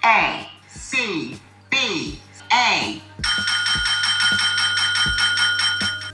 A.C.B.A.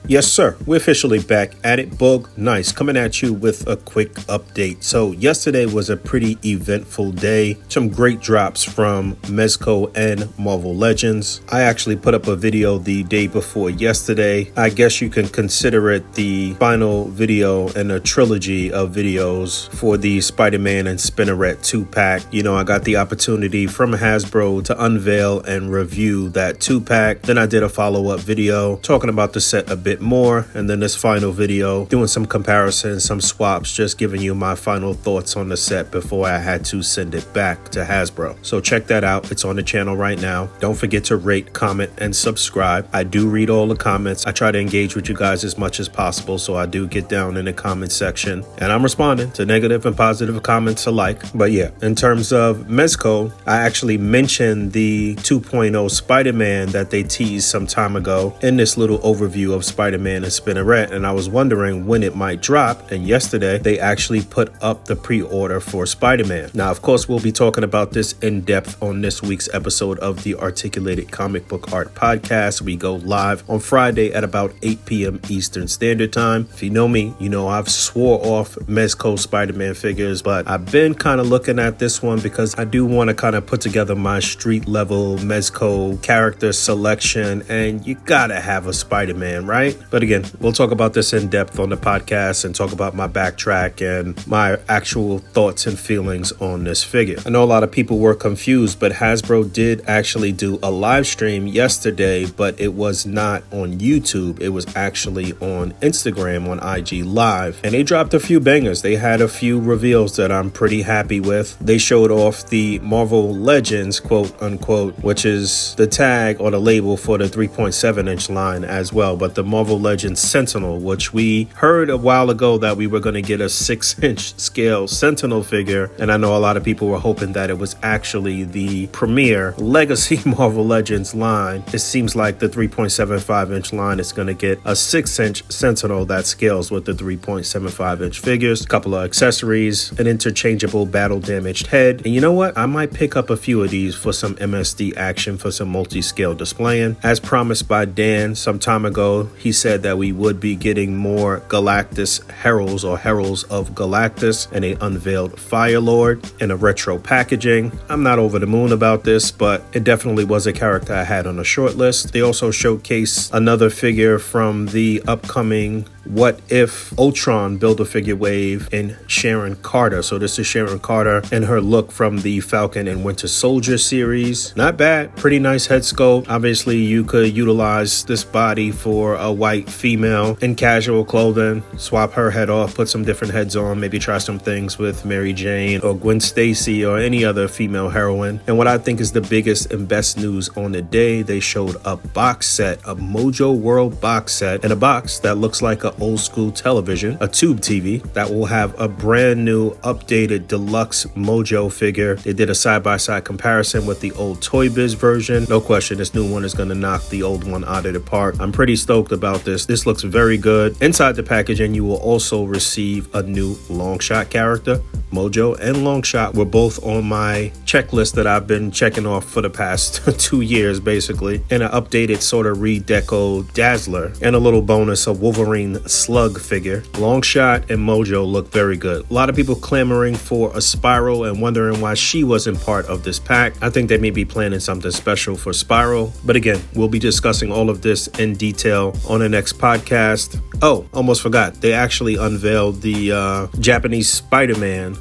Yes, sir. We're officially back at it. Boog, nice. Coming at you with a quick update. So yesterday was a pretty eventful day. Some great drops from Mezco and Marvel Legends. I actually put up a video the day before yesterday. I guess you can consider it the final video in a trilogy of videos for the Spider-Man and Spinneret 2-pack. You know, I got the opportunity from Hasbro to unveil and review that 2-pack. Then I did a follow-up video talking about the set a bit more, and then this final video doing some comparisons, some swaps, just giving you my final thoughts on the set before I had to send it back to Hasbro. So check that out. It's on the channel right now. Don't forget to rate, comment, and subscribe. I do read all the comments. I try to engage with you guys as much as possible, so I do get down in the comment section and I'm responding to negative and positive comments alike. But yeah, in terms of Mezco, I actually mentioned the 2.0 Spider-Man that they teased some time ago in this little overview of Spider-Man and Spinneret, and I was wondering when it might drop, and yesterday they actually put up the pre-order for Spider-Man. Now, of course, we'll be talking about this in depth on this week's episode of the Articulated Comic Book Art Podcast. We go live on Friday at about 8 p.m. Eastern Standard Time. If you know me, you know I've swore off Mezco Spider-Man figures, but I've been kind of looking at this one because I do want to kind of put together my street level Mezco character selection, and you gotta have a Spider-Man, right? But again, we'll talk about this in depth on the podcast and talk about my backtrack and my actual thoughts and feelings on this figure. I know a lot of people were confused, but Hasbro did actually do a live stream yesterday, but it was not on YouTube. It was actually on Instagram on IG Live, and they dropped a few bangers. They had a few reveals that I'm pretty happy with. They showed off the Marvel Legends, quote unquote, which is the tag or the label for the 3.7 inch line as well, but the Marvel Legends Sentinel, which we heard a while ago that we were going to get a 6-inch scale Sentinel figure, and I know a lot of people were hoping that it was actually the premier legacy Marvel Legends line. It seems like the 3.75 inch line is going to get a 6-inch Sentinel that scales with the 3.75 inch figures, a couple of accessories, an interchangeable battle damaged head, and you know what? I might pick up a few of these for some MSD action for some multi-scale displaying. As promised by Dan some time ago, he said that we would be getting more Galactus Heralds or Heralds of Galactus, and they unveiled Firelord in a retro packaging. I'm not over the moon about this, but it definitely was a character I had on a short list. They also showcased another figure from the upcoming What If Ultron Build-A-Figure wave in Sharon Carter. So this is Sharon Carter in her look from the Falcon and Winter Soldier series. Not bad. Pretty nice head sculpt. Obviously, you could utilize this body for a white female in casual clothing. Swap her head off, put some different heads on, maybe try some things with Mary Jane or Gwen Stacy or any other female heroine. And what I think is the biggest and best news on the day, they showed a box set, a Mojo World box set, in a box that looks like a old school television, a tube TV that will have a brand new updated deluxe Mojo figure. They did a side-by-side comparison with the old Toy Biz version. No question, this new one is going to knock the old one out of the park. I'm pretty stoked about this. This looks very good. Inside the packaging, you will also receive a new Longshot character. Mojo and Longshot were both on my checklist that I've been checking off for the past 2 years, basically. And an updated sort of re-decoed Dazzler and a little bonus of Wolverine Slug figure. Longshot and Mojo look very good. A lot of people clamoring for a Spiral and wondering why she wasn't part of this pack. I think they may be planning something special for Spiral. But again, we'll be discussing all of this in detail on the next podcast. Oh, almost forgot. They actually unveiled the Japanese Spider-Man,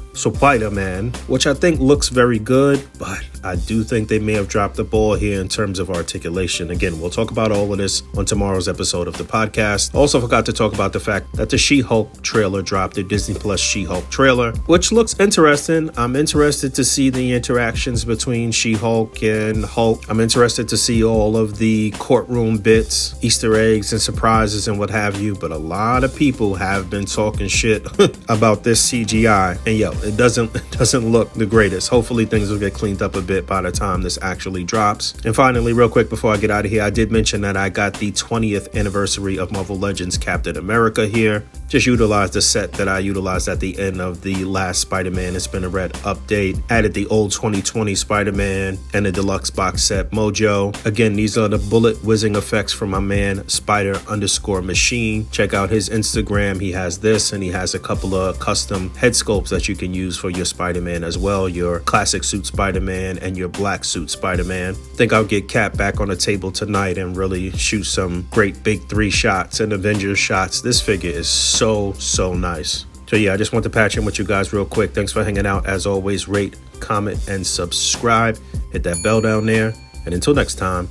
which I think looks very good, but I do think they may have dropped the ball here in terms of articulation. Again, we'll talk about all of this on tomorrow's episode of the podcast. Also forgot to talk about the fact that the She-Hulk trailer dropped, the Disney Plus She-Hulk trailer, which looks interesting. I'm interested to see the interactions between She-Hulk and Hulk. I'm interested to see all of the courtroom bits, Easter eggs and surprises and what have you, but a lot of people have been talking shit about this CGI, and yo, it doesn't look the greatest. Hopefully things will get cleaned up a bit by the time this actually drops. And finally, real quick before I get out of here, I did mention that I got the 20th anniversary of Marvel Legends Captain America here. Just utilized the set that I utilized at the end of the last Spider-Man and Spinneret update. Added the old 2020 Spider-Man and the deluxe box set Mojo. Again, these are the bullet whizzing effects from my man Spider_Machine. Check out his Instagram. He has this, and he has a couple of custom head sculpts that you can use for your Spider-Man as well. Your classic suit Spider-Man and your black suit Spider-Man. Think I'll get Cap back on the table tonight and really shoot some great big 3 shots and Avengers shots. This figure is so nice. So yeah, I just want to patch in with you guys real quick. Thanks for hanging out. As always, rate, comment, and subscribe. Hit that bell down there. And until next time,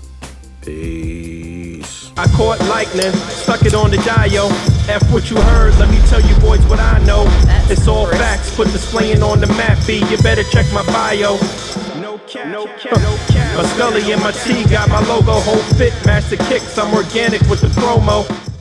peace. I caught lightning, stuck it on the dial. F what you heard, let me tell you boys what I know. It's all facts, put displaying on the map. B, you better check my bio. No cap, no cap, no cap. My Scully and my T got my logo, whole fit, master kicks. I'm organic with the promo.